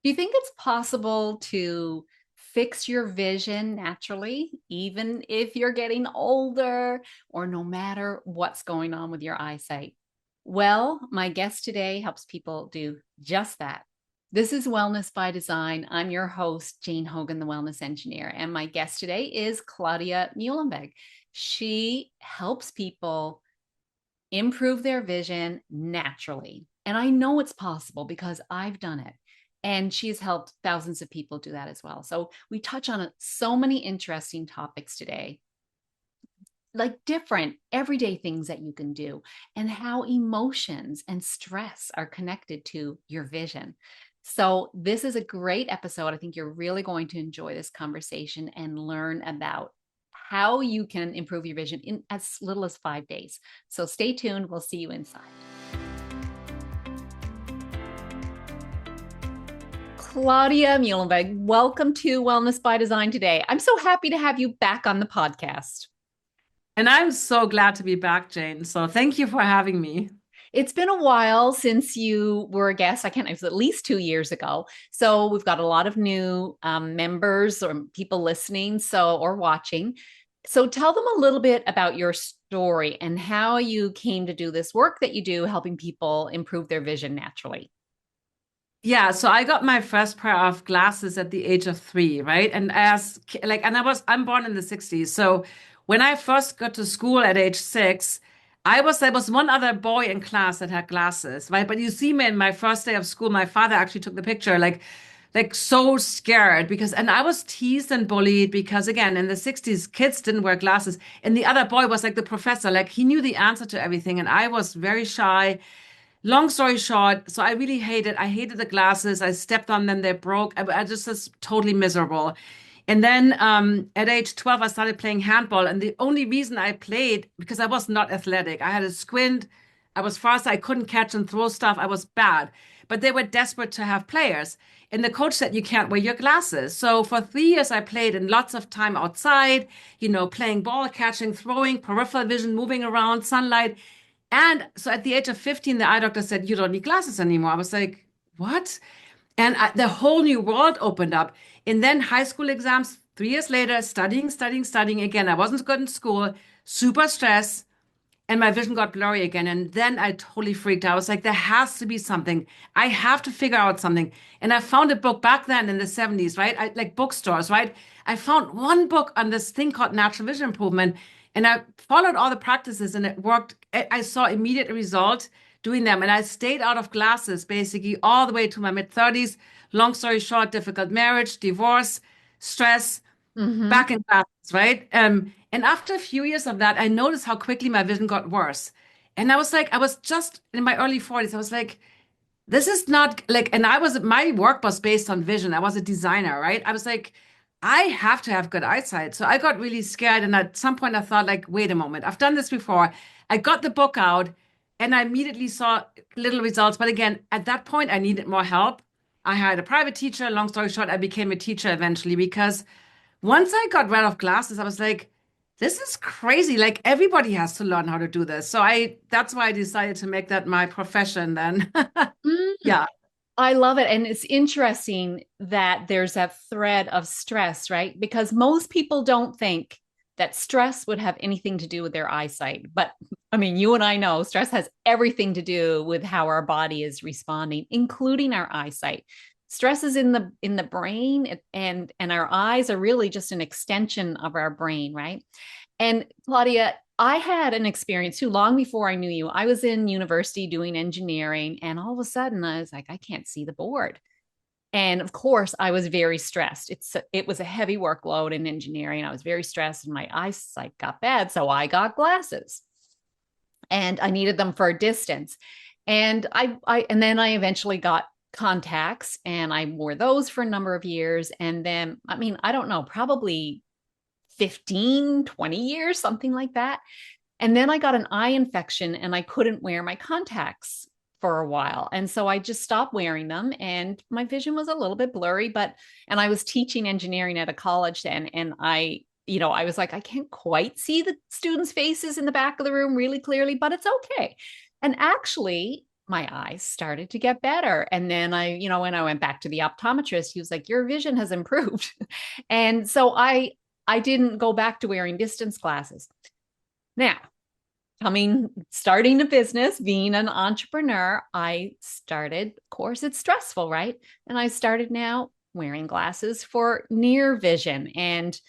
Do you think it's possible to fix your vision naturally, even if you're getting older or no matter what's going on with your eyesight? Well, my guest today helps people do just that. This is Wellness by Design. I'm your host, Jane Hogan, the Wellness Engineer, and my guest today is Claudia Muehlenweg. She helps people improve their vision naturally. And I know it's possible because I've done it. And she's helped thousands of people do that as well. So we touch on so many interesting topics today, like different everyday things that you can do, and how emotions and stress are connected to your vision. So, this is a great episode. I think you're really going to enjoy this conversation and learn about how you can improve your vision in as little as 5 days. So, stay tuned. We'll see you inside. Claudia Muehlenweg, welcome to Wellness by Design today. I'm so happy to have you back on the podcast. And I'm so glad to be back, Jane. So thank you for having me. It's been a while since you were a guest. It was at least 2 years ago. So we've got a lot of new members or people listening, or watching. So tell them a little bit about your story and how you came to do this work that you do, helping people improve their vision naturally. Yeah, so I got my first pair of glasses at the age of 3, right? And I'm born in the 60s. So when I first got to school at age 6, there was one other boy in class that had glasses, right? But you see me in my first day of school, my father actually took the picture, like so scared and I was teased and bullied because again, in the 60s, kids didn't wear glasses. And the other boy was like the professor, like he knew the answer to everything. And I was very shy. Long story short, so I hated the glasses. I stepped on them, they broke. I just was totally miserable. And then at age 12, I started playing handball. And the only reason I played, because I was not athletic, I had a squint, I was fast, I couldn't catch and throw stuff, I was bad. But they were desperate to have players. And the coach said, you can't wear your glasses. So for 3 years, I played in lots of time outside, playing ball, catching, throwing, peripheral vision, moving around, sunlight. And so at the age of 15, the eye doctor said, you don't need glasses anymore. I was like, what? The whole new world opened up. And then high school exams, 3 years later, studying again. I wasn't good in school, super stressed, and my vision got blurry again. And then I totally freaked out. I was like, there has to be something. I have to figure out something. And I found a book back then in the 70s, right? Like bookstores, right? I found one book on this thing called natural vision improvement. And I followed all the practices and it worked. I saw immediate result doing them. And I stayed out of glasses basically all the way to my mid 30s. Long story short, difficult marriage, divorce, stress, Mm-hmm. back in glasses, right? And after a few years of that, I noticed how quickly my vision got worse. And I was like, I was just in my early 40s. I was like, this is not like, and my work was based on vision. I was a designer, right? I was like, I have to have good eyesight. So I got really scared. And at some point I thought like, wait a moment, I've done this before. I got the book out and I immediately saw little results. But again, at that point, I needed more help. I hired a private teacher. Long story short, I became a teacher eventually because once I got rid of glasses, I was like, this is crazy. Like everybody has to learn how to do this. That's why I decided to make that my profession then. Mm. Yeah. I love it. And it's interesting that there's that thread of stress, right? Because most people don't think that stress would have anything to do with their eyesight. But I mean, you and I know stress has everything to do with how our body is responding, including our eyesight. Stress is in the brain, and our eyes are really just an extension of our brain, right? And Claudia, I had an experience too long before I knew you. I was in university doing engineering, and all of a sudden I was like, I can't see the board. And of course, I was very stressed. It was a heavy workload in engineering. I was very stressed, and my eyesight got bad, so I got glasses, and I needed them for a distance. And and then I eventually got contacts, and I wore those for a number of years. And then, I mean, I don't know, probably 15, 20 years, something like that. And then I got an eye infection and I couldn't wear my contacts for a while. And so I just stopped wearing them and my vision was a little bit blurry, and I was teaching engineering at a college then. And I was like, I can't quite see the students' faces in the back of the room really clearly, but it's okay. And actually, my eyes started to get better. And then when I went back to the optometrist, he was like, your vision has improved. And so I didn't go back to wearing distance glasses. Now, starting a business, being an entrepreneur, I started, of course, it's stressful, right? And I started now wearing glasses for near vision. And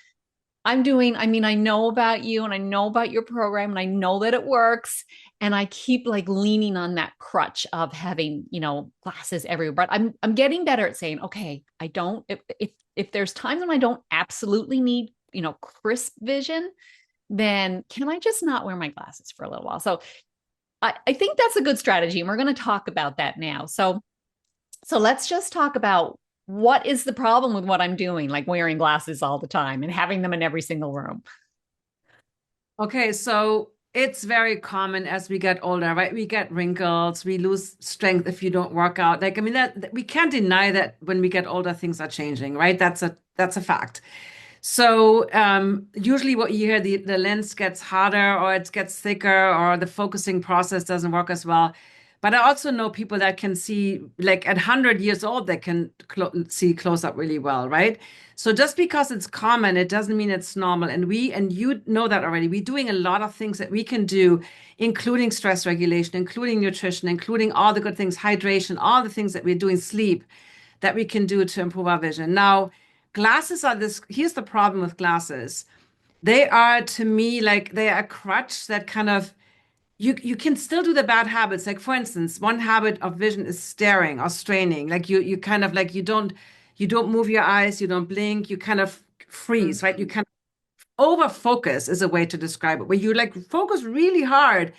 I know about you and I know about your program and I know that it works. And I keep like leaning on that crutch of having, glasses everywhere. But I'm getting better at saying, okay, I don't, if there's times when I don't absolutely need, crisp vision, then can I just not wear my glasses for a little while? So I think that's a good strategy. And we're going to talk about that now. So let's just talk about what is the problem with what I'm doing, like wearing glasses all the time and having them in every single room. Okay, so it's very common as we get older, right? We get wrinkles, we lose strength if you don't work out. Like, I mean, that we can't deny that when we get older, things are changing, right? That's a fact. So usually what you hear, the lens gets harder or it gets thicker or the focusing process doesn't work as well. But I also know people that can see, like at 100 years old, they can see close up really well, right? So just because it's common, it doesn't mean it's normal. And you know that already. We're doing a lot of things that we can do, including stress regulation, including nutrition, including all the good things, hydration, all the things that we're doing, sleep, that we can do to improve our vision. Now, glasses are this, here's the problem with glasses. They are to me like they are a crutch that kind of you can still do the bad habits. Like for instance, one habit of vision is staring or straining. Like you kind of like you don't move your eyes, you don't blink, you kind of freeze, right? You Mhm. kind of over focus is a way to describe it, where you like focus really hard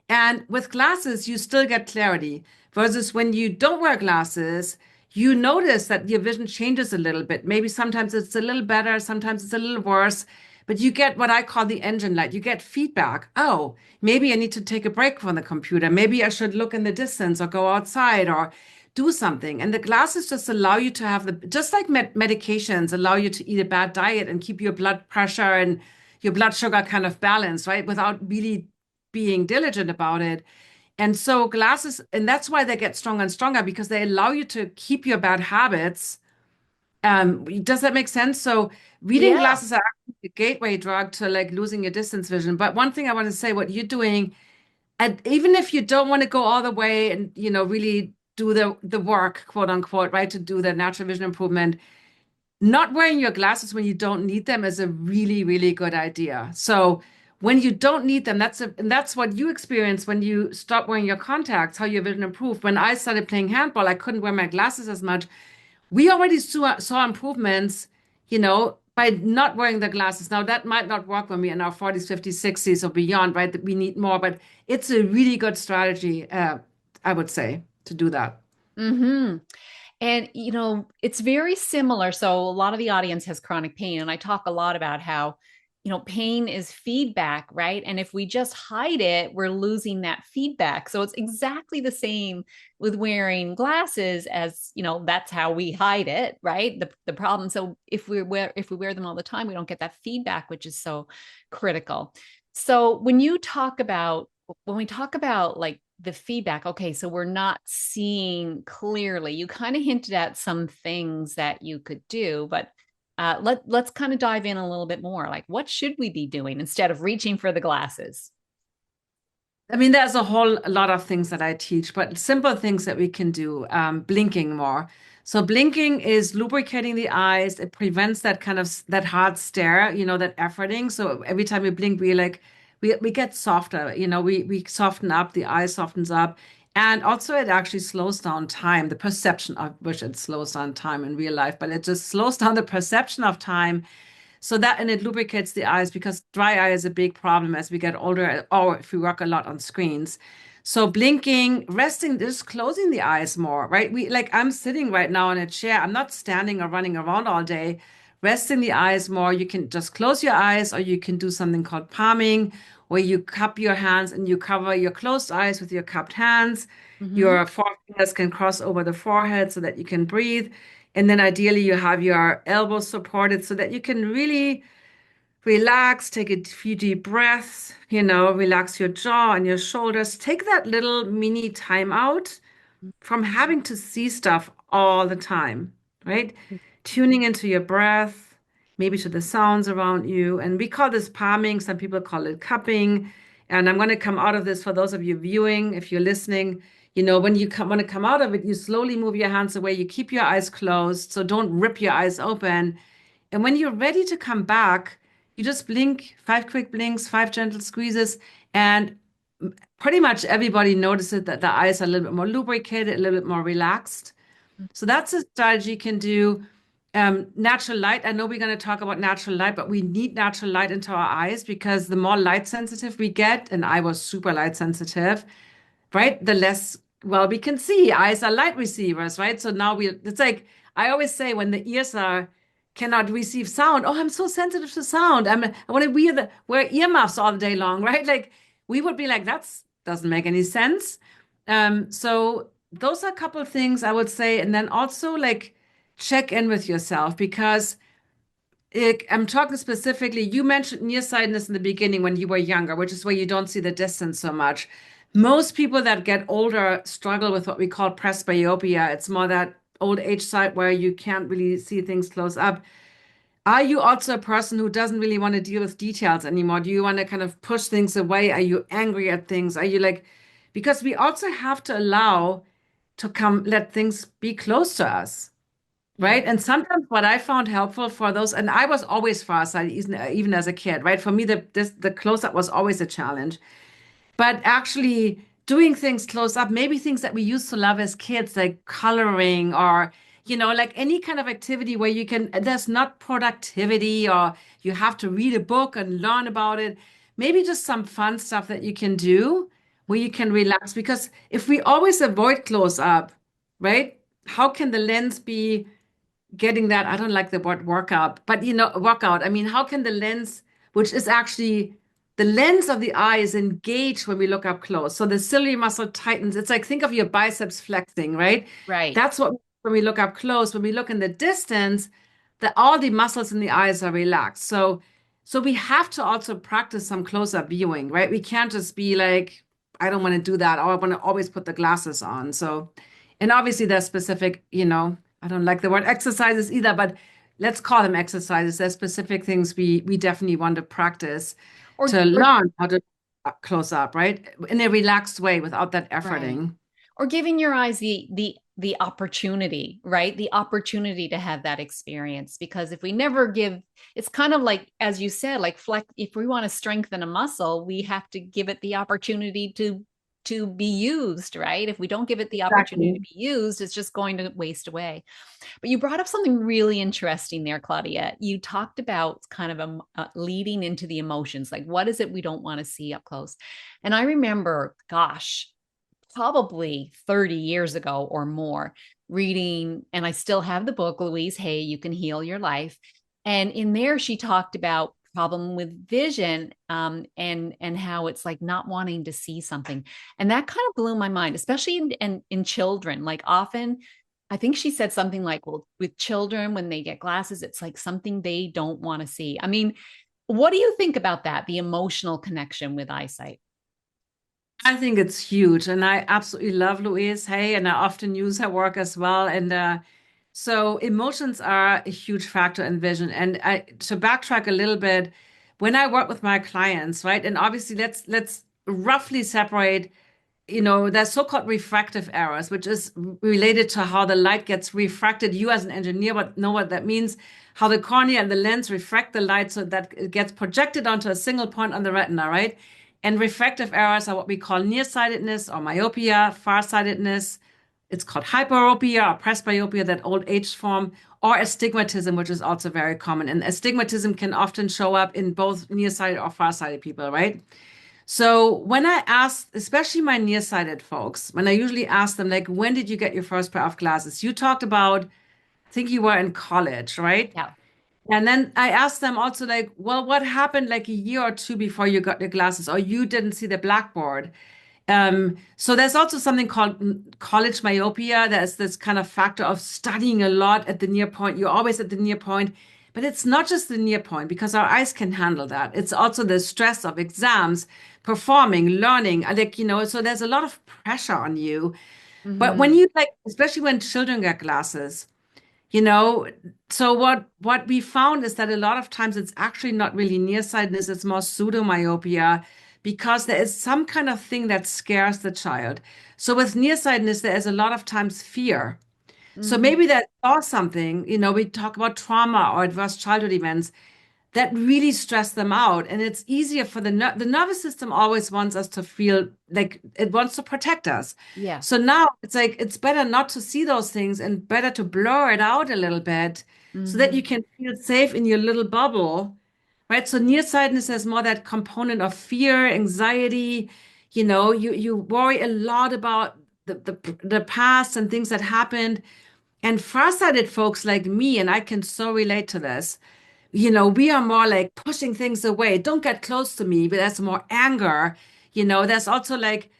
and with glasses, you still get clarity. Versus when you don't wear glasses, you notice that your vision changes a little bit. Maybe sometimes it's a little better, sometimes it's a little worse, but you get what I call the engine light. You get feedback. Oh, maybe I need to take a break from the computer. Maybe I should look in the distance or go outside or do something. And the glasses just allow you to have just like medications allow you to eat a bad diet and keep your blood pressure and your blood sugar kind of balanced, right? Without really being diligent about it. And so glasses, and that's why they get stronger and stronger because they allow you to keep your bad habits. Does that make sense? So reading Yeah. glasses are actually a gateway drug to like losing your distance vision. But one thing I want to say, what you're doing, and even if you don't want to go all the way and really do the work, quote unquote, right, to do the natural vision improvement, not wearing your glasses when you don't need them is a really, really good idea. So when you don't need them, and that's what you experience when you stop wearing your contacts, how your vision improved. When I started playing handball, I couldn't wear my glasses as much. We already saw improvements, by not wearing the glasses. Now that might not work when we're in our 40s, 50s, 60s or beyond, right? That we need more, but it's a really good strategy, I would say, to do that. Hmm. And, it's very similar. So, a lot of the audience has chronic pain. And I talk a lot about how, pain is feedback, right? And if we just hide it, we're losing that feedback. So, it's exactly the same with wearing glasses as, that's how we hide it, right? The problem. So, if we wear them all the time, we don't get that feedback, which is so critical. So, when we talk about like the feedback, okay, so we're not seeing clearly. You kind of hinted at some things that you could do, but let's kind of dive in a little bit more. Like, what should we be doing instead of reaching for the glasses? I mean, there's a whole lot of things that I teach, but simple things that we can do. Blinking more. So blinking is lubricating the eyes. It prevents that kind of that hard stare, that efforting. So every time we blink, we get softer. We soften up. The eye softens up, and also it actually slows down time. The perception of which it slows down time in real life, but it just slows down the perception of time so that and it lubricates the eyes because dry eye is a big problem as we get older or if we work a lot on screens. So blinking, resting, just closing the eyes more, right? I'm sitting right now in a chair. I'm not standing or running around all day. Resting the eyes more. You can just close your eyes or you can do something called palming, where you cup your hands and you cover your closed eyes with your cupped hands. Mm-hmm. Your forefingers can cross over the forehead so that you can breathe. And then ideally you have your elbows supported so that you can really Relax, take a few deep breaths, relax your jaw and your shoulders. Take that little mini time out from having to see stuff all the time, right? Tuning into your breath, maybe to the sounds around you. And we call this palming, some people call it cupping. And I'm going to come out of this for those of you viewing, if you're listening. When you want to come out of it, you slowly move your hands away. You keep your eyes closed, so don't rip your eyes open. And when you're ready to come back, you just blink, 5 quick blinks, 5 gentle squeezes, and pretty much everybody notices that the eyes are a little bit more lubricated, a little bit more relaxed. So that's a strategy you can do. Natural light. I know we're going to talk about natural light, but we need natural light into our eyes because the more light sensitive we get, and I was super light sensitive, right? The less well we can see. Eyes are light receivers, right? So now it's like I always say when the ears are cannot receive sound. Oh, I'm so sensitive to sound. I want to wear earmuffs all day long, right? Like we would be like, that's doesn't make any sense. So those are a couple of things I would say, and then also like check in with yourself because I'm talking specifically, you mentioned nearsightedness in the beginning when you were younger, which is where you don't see the distance so much. Most people that get older struggle with what we call presbyopia. It's more that old age side where you can't really see things close up. Are you also a person who doesn't really want to deal with details anymore? Do you want to kind of push things away? Are you angry at things? Are you like, because we also have to allow to let things be close to us. Yeah. Right. And sometimes what I found helpful for those, and I was always farsighted, even as a kid, right? For me, the close up was always a challenge. But actually doing things close up, maybe things that we used to love as kids, like coloring or, like any kind of activity where there's not productivity or you have to read a book and learn about it. Maybe just some fun stuff that you can do where you can relax. Because if we always avoid close up, right? How can the lens be getting that? I don't like the word workout, but workout. I mean, how can the lens, which is actually the lens of the eye is engaged when we look up close. So the ciliary muscle tightens. It's like think of your biceps flexing, right? Right. That's what when we look up close, when we look in the distance, that all the muscles in the eyes are relaxed. So we have to also practice some close-up viewing, right? We can't just be like, I don't want to do that, or I want to always put the glasses on. So, and obviously there's specific, I don't like the word exercises either, but let's call them exercises. There's specific things we definitely want to practice Or to or learn how to close up, right? In a relaxed way without that right. efforting. Or giving your eyes the opportunity, right? The opportunity to have that experience. Because if we never give, it's kind of like, as you said, like flex, if we want to strengthen a muscle, we have to give it the opportunity to be used, right? If we don't give it the opportunity to Exactly. be used, it's just going to waste away. But you brought up something really interesting there, Claudia. You talked about kind of leading into the emotions, like what is it we don't want to see up close? And I remember, gosh, probably 30 years ago or more, reading, and I still have the book, Louise Hay, You Can Heal Your Life. And in there, she talked about problem with vision, and how it's like not wanting to see something. And that kind of blew my mind, especially in children. Like often, I think she said something like, well, with children, when they get glasses, it's like something they don't want to see. I mean, what do you think about that? The emotional connection with eyesight? I think it's huge, and I absolutely love Louise Hay, and I often use her work as well. And so emotions are a huge factor in vision. And to backtrack a little bit, when I work with my clients, right, and obviously let's roughly separate. There's so-called refractive errors, which is related to how the light gets refracted. You, as an engineer, but know what that means. How the cornea and the lens refract the light so that it gets projected onto a single point on the retina, right? And refractive errors are what we call nearsightedness or myopia, farsightedness. It's called hyperopia or presbyopia, that old age form, or astigmatism, which is also very common. And astigmatism can often show up in both nearsighted or farsighted people, right? So when I ask, especially my nearsighted folks, when I usually ask them, like, when did you get your first pair of glasses? You talked about, I think you were in college, right? Yeah. And then I asked them also, like, well, what happened like a year or two before you got your glasses, or you didn't see the blackboard? So there's also something called college myopia. There's this kind of factor of studying a lot at the near point. You're always at the near point. But it's not just the near point because our eyes can handle that. It's also the stress of exams, performing, learning. Like, so there's a lot of pressure on you. But when Hmm. you like, especially when children get glasses, you know, so what we found is that a lot of times it's actually not really nearsightedness, it's more pseudomyopia because there is some kind of thing that scares the child. So with nearsightedness, there is a lot of times fear. So Hmm. maybe they saw something, we talk about trauma or adverse childhood events that really stress them out. And it's easier for the nervous system always wants us to feel like it wants to protect us. Yeah. So now it's like it's better not to see those things and better to blur it out a little bit so that you Hmm. can feel safe in your little bubble, right? So nearsightedness has more that component of fear, anxiety. You worry a lot about the past and things that happened. And farsighted folks like me, and I can so relate to this, we are more like pushing things away. Don't get close to me, but that's more anger. There's also like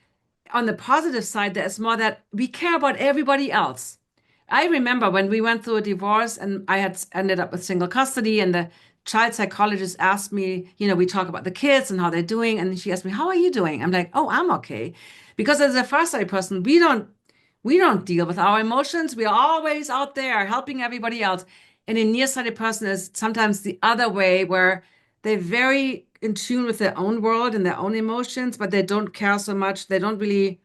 on the positive side, there's more that we care about everybody else. I remember when we went through a divorce and I had ended up with single custody, and the child psychologist asked me, we talk about the kids and how they're doing. And she asked me, how are you doing? I'm like, oh, I'm okay. Because as a farsighted person, we don't deal with our emotions. We are always out there helping everybody else. And a nearsighted person is sometimes the other way, where they're very in tune with their own world and their own emotions, but they don't care so much. They don't really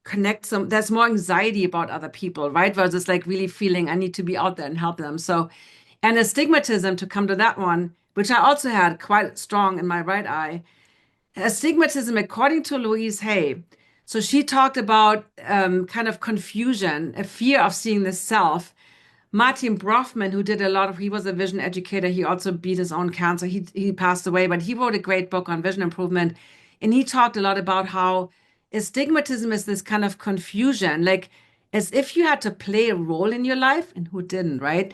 connect some. There's more anxiety about other people, right? Versus like really feeling I need to be out there and help them. So, and astigmatism, to come to that one, which I also had quite strong in my right eye. Astigmatism, according to Louise Hay, so she talked about kind of confusion, a fear of seeing the self. Martin Brofman, who did a lot of, he was a vision educator. He also beat his own cancer. He passed away, but he wrote a great book on vision improvement. And he talked a lot about how astigmatism is this kind of confusion, like as if you had to play a role in your life, and who didn't, right?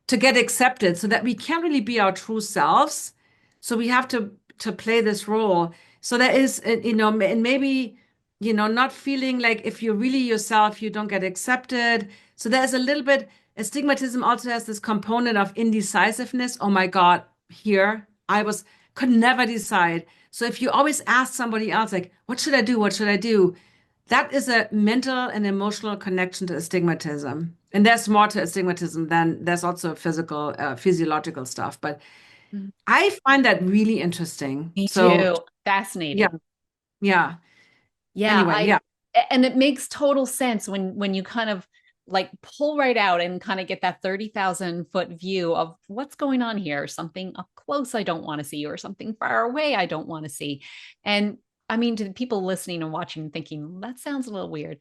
To get accepted, so that we can't really be our true selves. So we have to play this role. So there is, and maybe, not feeling like if you're really yourself, you don't get accepted. So there's a little bit. Astigmatism also has this component of indecisiveness. Oh my God, here could never decide. So if you always ask somebody else, like, what should I do? What should I do? That is a mental and emotional connection to astigmatism. And there's more to astigmatism than there's also physical, physiological stuff. But I find that really interesting. Me So too. yeah, Fascinating. yeah. Yeah, Anyway, yeah. and it makes total sense when you kind of like pull right out and kind of get that 30,000 foot view of what's going on here, something up close I don't want to see, or something far away I don't want to see. And I mean, to the people listening and watching and thinking, that sounds a little weird.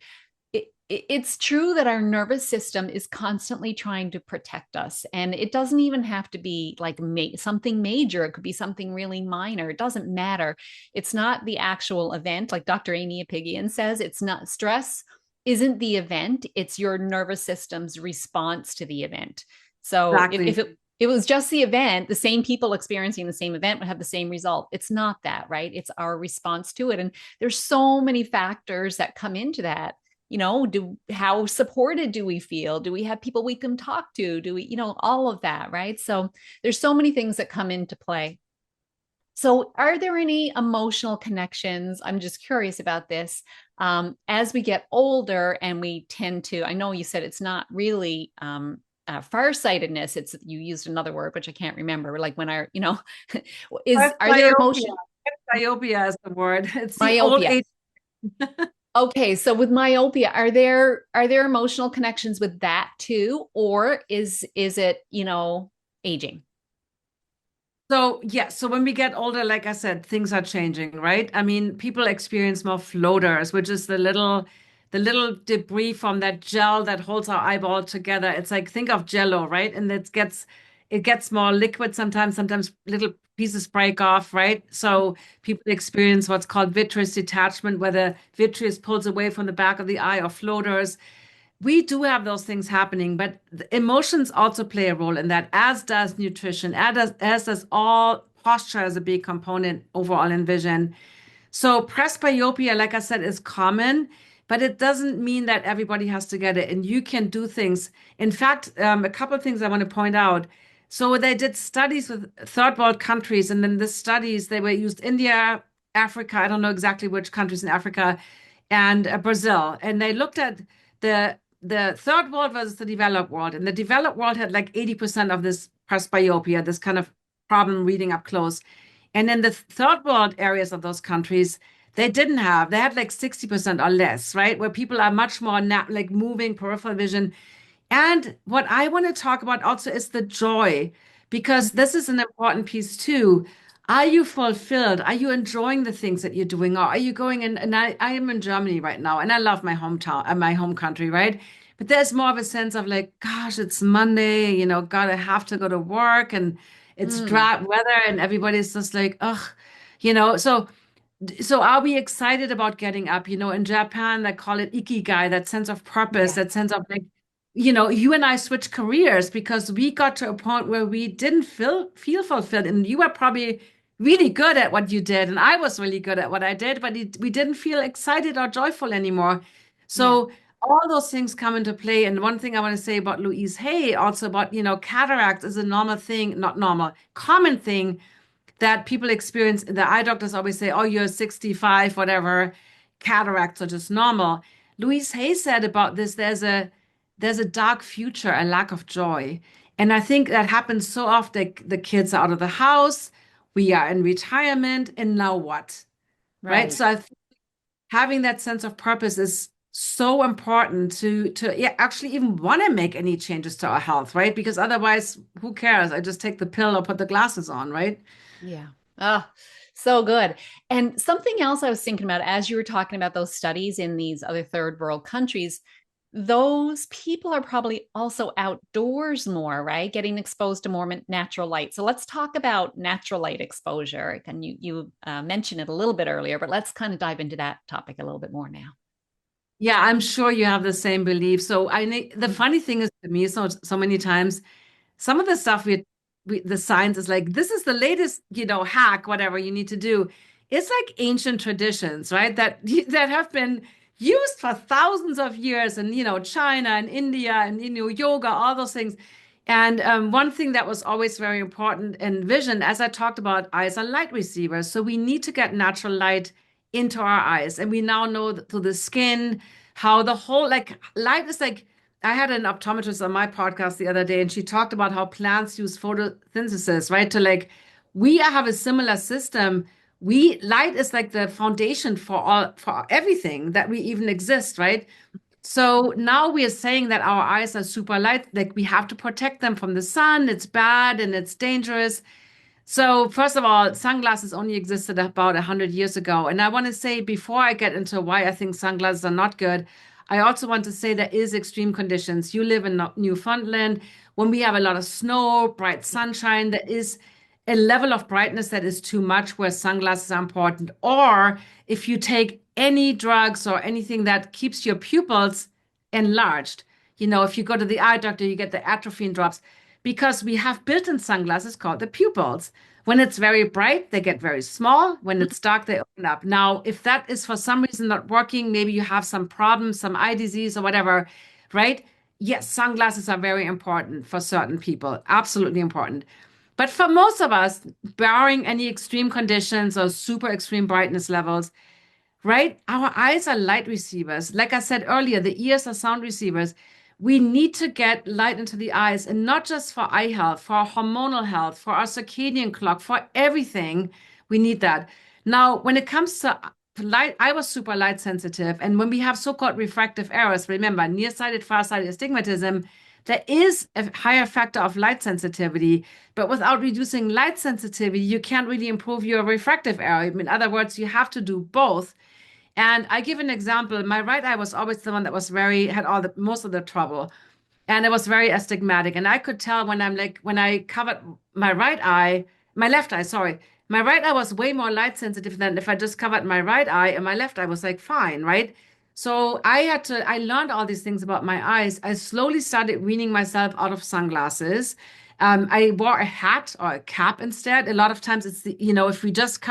It's true that our nervous system is constantly trying to protect us. And it doesn't even have to be like something major. It could be something really minor. It doesn't matter. It's not the actual event. Like Dr. Amy Apigian says, it's not stress isn't the event, it's your nervous system's response to the event. So Exactly. if it was just the event, the same people experiencing the same event would have the same result. It's not that, right? It's our response to it. And there's so many factors that come into that. How supported do we feel? Do we have people we can talk to? Do we, all of that, right? So there's so many things that come into play. So are there any emotional connections? I'm just curious about this. As we get older and we tend to, I know you said it's not really farsightedness. It's, you used another word, which I can't remember. Like when are there Presbyopia. emotional Presbyopia is the word. It's the old myopia? age. Okay, so with myopia, are there emotional connections with that too, or is it, aging? So, yeah, so when we get older, like I said, things are changing, right? I mean, people experience more floaters, which is the little debris from that gel that holds our eyeball together. It's like think of Jello, right? And it gets more liquid sometimes little pieces break off, right? So people experience what's called vitreous detachment, where the vitreous pulls away from the back of the eye, or floaters. We do have those things happening, but the emotions also play a role in that, as does nutrition, as does all posture as a big component overall in vision. So presbyopia, like I said, is common, but it doesn't mean that everybody has to get it. And you can do things. In fact, a couple of things I want to point out. So they did studies with third world countries, and then the studies they were used India, Africa, I don't know exactly which countries in Africa, and Brazil, and they looked at the third world versus the developed world, and the developed world had like 80% of this presbyopia, this kind of problem reading up close, and in the third world areas of those countries, they had like 60% or less, right? Where people are much more like moving peripheral vision. And what I want to talk about also is the joy, because this is an important piece too. Are you fulfilled? Are you enjoying the things that you're doing? Or are you going in? And I am in Germany right now, and I love my hometown, my home country, right? But there's more of a sense of like, gosh, it's Monday, God, I have to go to work, and it's Mm, dry weather, and everybody's just like, ugh, so are we excited about getting up? In Japan, they call it ikigai, that sense of purpose, yeah, that sense of like, you and I switched careers because we got to a point where we didn't feel fulfilled. And you were probably really good at what you did, and I was really good at what I did, but we didn't feel excited or joyful anymore. yeah, So all those things come into play. And one thing I want to say about Louise Hay, also about, cataract is a normal thing, not normal, common thing that people experience. The eye doctors always say, oh, you're 65, whatever, cataracts are just normal. Louise Hay said about this, there's a dark future, a lack of joy. And I think that happens so often. The kids are out of the house, we are in retirement, and now what? Right? right. So I think having that sense of purpose is so important to yeah, actually even want to make any changes to our health, right? Because otherwise, who cares? I just take the pill or put the glasses on, right? Yeah. Oh, so good. And something else I was thinking about as you were talking about those studies in these other third world countries, those people are probably also outdoors more, right? Getting exposed to more natural light. So let's talk about natural light exposure. And you mentioned it a little bit earlier, but let's kind of dive into that topic a little bit more now. Yeah, I'm sure you have the same belief. So I think the funny thing is to me, so many times, some of the stuff the science is like, this is the latest, hack, whatever you need to do. It's like ancient traditions, right? That have been used for thousands of years in, China and India and, yoga, all those things. And one thing that was always very important in vision, as I talked about, eyes are light receivers. So we need to get natural light into our eyes. And we now know through the skin, how the whole, like, light is like, I had an optometrist on my podcast the other day, and she talked about how plants use photosynthesis, right? To like, we have a similar system. Light is like the foundation for everything that we even exist, right? So now we are saying that our eyes are super light, like we have to protect them from the sun. It's bad and it's dangerous. So, first of all, sunglasses only existed about 100 years ago. And I want to say, before I get into why I think sunglasses are not good, I also want to say there is extreme conditions. You live in Newfoundland. When we have a lot of snow, bright sunshine, there is a level of brightness that is too much where sunglasses are important. Or if you take any drugs or anything that keeps your pupils enlarged, if you go to the eye doctor, you get the atropine drops because we have built-in sunglasses called the pupils. When it's very bright, they get very small. When it's dark, they open up. Now, if that is for some reason not working, maybe you have some problem, some eye disease or whatever, right? Yes, sunglasses are very important for certain people, absolutely important. But for most of us, barring any extreme conditions or super extreme brightness levels, right? Our eyes are light receivers. Like I said earlier, the ears are sound receivers. We need to get light into the eyes, and not just for eye health, for our hormonal health, for our circadian clock, for everything. We need that. Now, when it comes to light, I was super light sensitive. And when we have so-called refractive errors, remember, nearsighted, farsighted astigmatism, there is a higher factor of light sensitivity. But without reducing light sensitivity, you can't really improve your refractive error. In other words, you have to do both. And I give an example. My right eye was always the one that was had all the most of the trouble. And it was very astigmatic. And I could tell when I covered my right eye, my left eye, sorry, my right eye was way more light sensitive than if I just covered my right eye, and my left eye was like fine, right? So I learned all these things about my eyes. I slowly started weaning myself out of sunglasses. I wore a hat or a cap instead. A lot of times if we just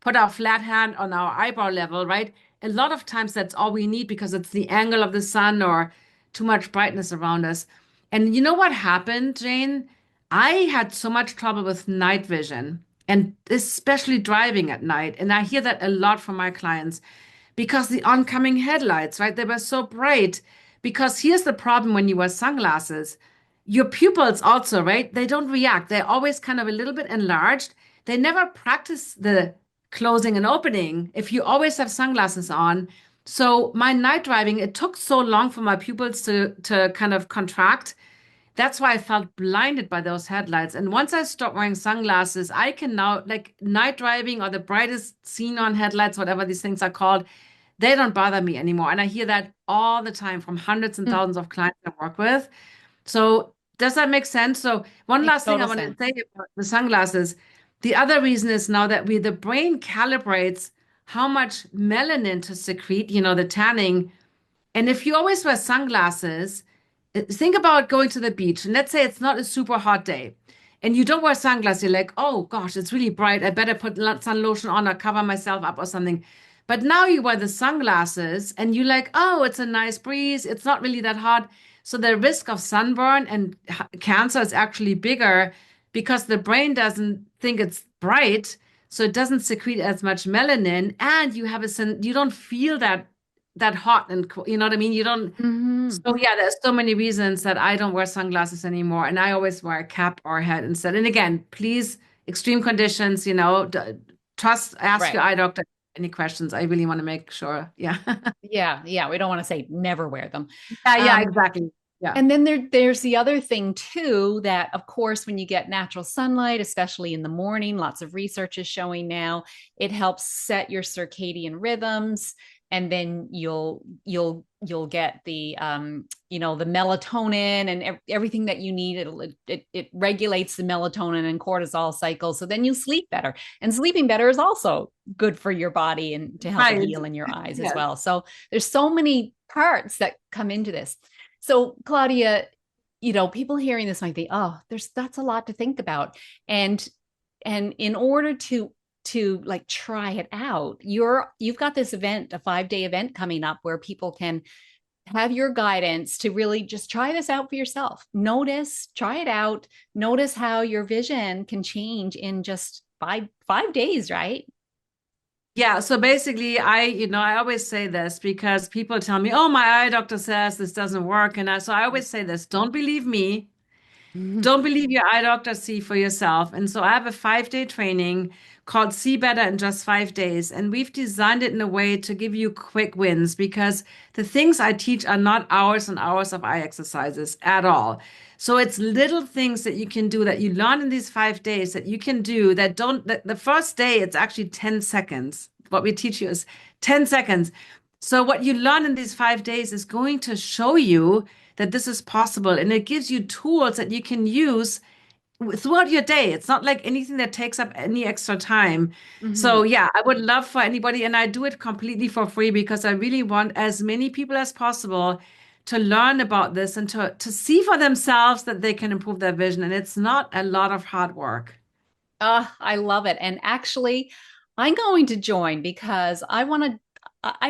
put our flat hand on our eyebrow level, right? A lot of times that's all we need because it's the angle of the sun or too much brightness around us. And you know what happened, Jane? I had so much trouble with night vision and especially driving at night. And I hear that a lot from my clients because the oncoming headlights, right? They were so bright. Because here's the problem when you wear sunglasses, your pupils also, right? They don't react. They're always kind of a little bit enlarged. They never practice the closing and opening if you always have sunglasses on. So my night driving, it took so long for my pupils to kind of contract. That's why I felt blinded by those headlights. And once I stopped wearing sunglasses, I can now, like night driving or the brightest xenon headlights, whatever these things are called, they don't bother me anymore. And I hear that all the time from hundreds and Mm, thousands of clients I work with. So does that make sense? So one makes last thing I total want to sense. say about the sunglasses. The other reason is now that the brain calibrates how much melanin to secrete, the tanning. And if you always wear sunglasses, think about going to the beach. And let's say it's not a super hot day and you don't wear sunglasses. You're like, oh gosh, it's really bright. I better put sun lotion on or cover myself up or something. But now you wear the sunglasses and you're like, oh, it's a nice breeze. It's not really that hot. So the risk of sunburn and cancer is actually bigger because the brain doesn't think it's bright. So it doesn't secrete as much melanin and you have you don't feel that hot and you know what I mean? You don't. Hmm. So yeah, there's so many reasons that I don't wear sunglasses anymore, and I always wear a cap or a hat instead. And again, please, extreme conditions, trust, ask your Right. eye doctor any questions. I really want to make sure. Yeah. Yeah. Yeah. We don't want to say never wear them. Yeah, yeah, Um, exactly. Yeah. And then there's the other thing too that, of course, when you get natural sunlight, especially in the morning, lots of research is showing now, it helps set your circadian rhythms, and then you'll get the melatonin and everything that you need. It regulates the melatonin and cortisol cycle, so then you sleep better. And sleeping better is also good for your body and to help it Right. heal in your eyes as Yes. well. So there's so many parts that come into this. So, Claudia, people hearing this might think, oh, that's a lot to think about. And in order to like try it out, you've got this event, a 5-day event coming up where people can have your guidance to really just try this out for yourself. Try it out, notice how your vision can change in just five days, right? Yeah, so basically I always say this because people tell me, "Oh, my eye doctor says this doesn't work." And so I always say this, don't believe me. Don't believe your eye doctor, see for yourself. And so I have a 5-day training called See Better in Just 5 Days. And we've designed it in a way to give you quick wins because the things I teach are not hours and hours of eye exercises at all. So it's little things that you can do that you learn in these 5 days that you can do that don't, the first day, it's actually 10 seconds. What we teach you is 10 seconds. So what you learn in these 5 days is going to show you that this is possible. And it gives you tools that you can use throughout your day. It's not like anything that takes up any extra time. So, Mhm. yeah, I would love for anybody, and I do it completely for free because I really want as many people as possible to learn about this and to see for themselves that they can improve their vision. And it's not a lot of hard work. I love it. And actually, I'm going to join because I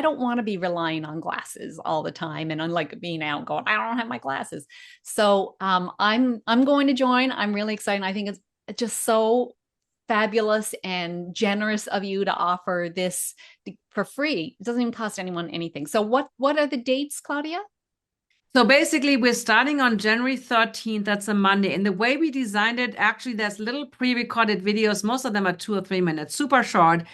don't want to be relying on glasses all the time and unlike being out going, I don't have my glasses. So I'm going to join. I'm really excited. I think it's just so fabulous and generous of you to offer this for free. It doesn't even cost anyone anything. So what are the dates, Claudia? So basically, we're starting on January 13th. That's a Monday. And the way we designed it, actually, there's little pre-recorded videos. Most of them are 2 or 3 minutes, super short.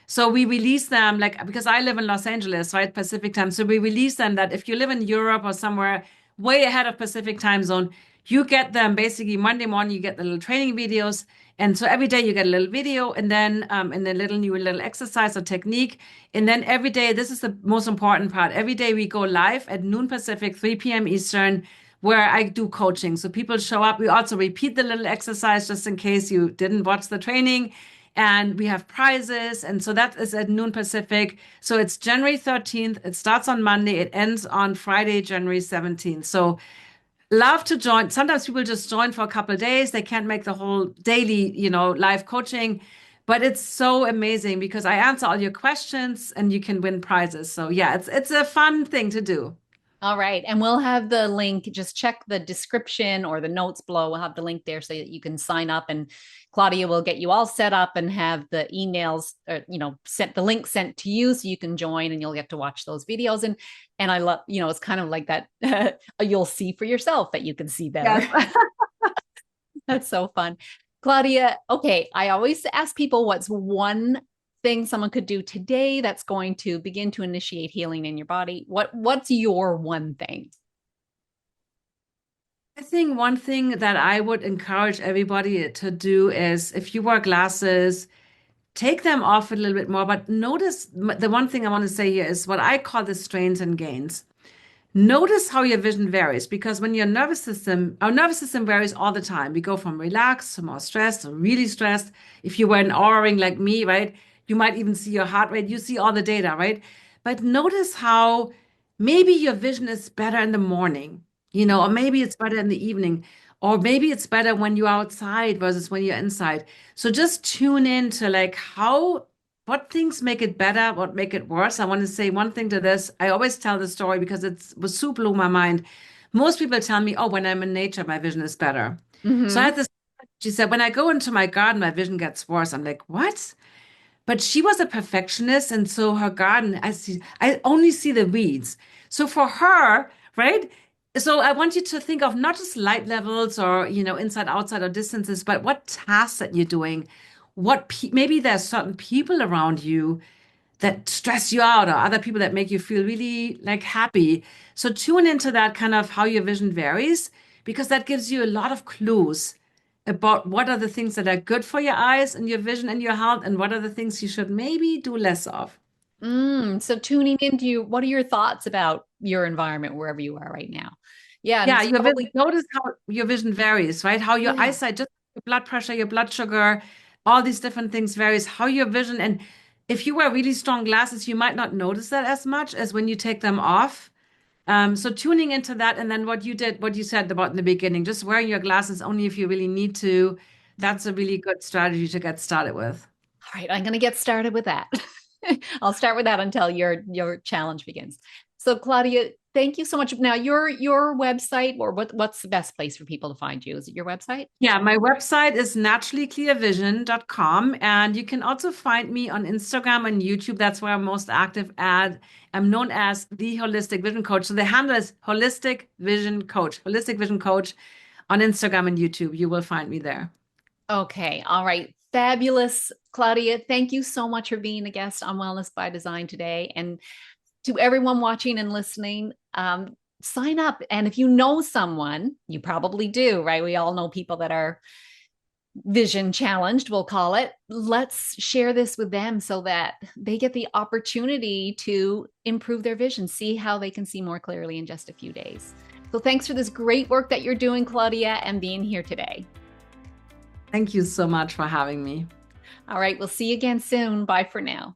So we release them like because I live in Los Angeles, right? Pacific time. So we release them that if you live in Europe or somewhere way ahead of Pacific time zone, you get them basically Monday morning, you get the little training videos. And so every day you get a little video and a little exercise or technique. And then every day, this is the most important part. Every day we go live at noon Pacific, 3 p.m. Eastern, where I do coaching. So people show up. We also repeat the little exercise just in case you didn't watch the training. And we have prizes. And so that is at noon Pacific. So it's January 13th. It starts on Monday. It ends on Friday, January 17th. So love to join. Sometimes people just join for a couple of days. They can't make the whole daily, live coaching. But it's so amazing because I answer all your questions and you can win prizes. So yeah, it's a fun thing to do. All right. And we'll have the link. Just check the description or the notes below. We'll have the link there so that you can sign up, and Claudia will get you all set up and have the emails, or, sent the link sent to you so you can join and you'll get to watch those videos. And I love, it's kind of like that. You'll see for yourself that you can see better. Yes. That's so fun. Claudia, okay, I always ask people what's one thing someone could do today that's going to begin to initiate healing in your body. What's your one thing? I think one thing that I would encourage everybody to do is if you wear glasses, take them off a little bit more. But notice the one thing I want to say here is what I call the strains and gains. Notice how your vision varies because when our nervous system varies all the time. We go from relaxed to more stressed to really stressed. If you were an aura ring like me, right, you might even see your heart rate. You see all the data, right? But notice how maybe your vision is better in the morning, or maybe it's better in the evening, or maybe it's better when you're outside versus when you're inside. So just tune in to like what things make it better, what make it worse. I want to say one thing to this. I always tell the story because it was so blew my mind. Most people tell me, oh, when I'm in nature, my vision is better. So I Mm-hmm. had this, she said, when I go into my garden, my vision gets worse. I'm like, what? But she was a perfectionist, and so her garden, I only see the weeds. So for her, right? So I want you to think of not just light levels or, inside, outside, or distances, but what tasks that you're doing. Maybe there's certain people around you that stress you out, or other people that make you feel really like happy. So tune into that kind of how your vision varies, because that gives you a lot of clues about what are the things that are good for your eyes and your vision and your health, and what are the things you should maybe do less of. So tuning into you, what are your thoughts about your environment wherever you are right now? Yeah, and Yeah, it's your vision, probably notice how your vision varies, right? How your yeah. eyesight, just your blood pressure, your blood sugar, all these different things varies, how your vision, and if you wear really strong glasses, you might not notice that as much as when you take them off. So tuning into that, and then what you said about in the beginning, just wearing your glasses only if you really need to, that's a really good strategy to get started with. All right, I'm going to get started with that. I'll start with that until your challenge begins. So Claudia, thank you so much. Now your website, or what's the best place for people to find you? Is it your website? Yeah, my website is naturallyclearvision.com, and you can also find me on Instagram and YouTube. That's where I'm most active at. I'm known as the Holistic Vision Coach. So the handle is Holistic Vision Coach on Instagram and YouTube. You will find me there. Okay. All right. Fabulous. Claudia, thank you so much for being a guest on Wellness by Design today. And to everyone watching and listening, sign up. And if you know someone, you probably do, right? We all know people that are vision challenged, we'll call it. Let's share this with them so that they get the opportunity to improve their vision, see how they can see more clearly in just a few days. So thanks for this great work that you're doing, Claudia, and being here today. Thank you so much for having me. All right, we'll see you again soon. Bye for now.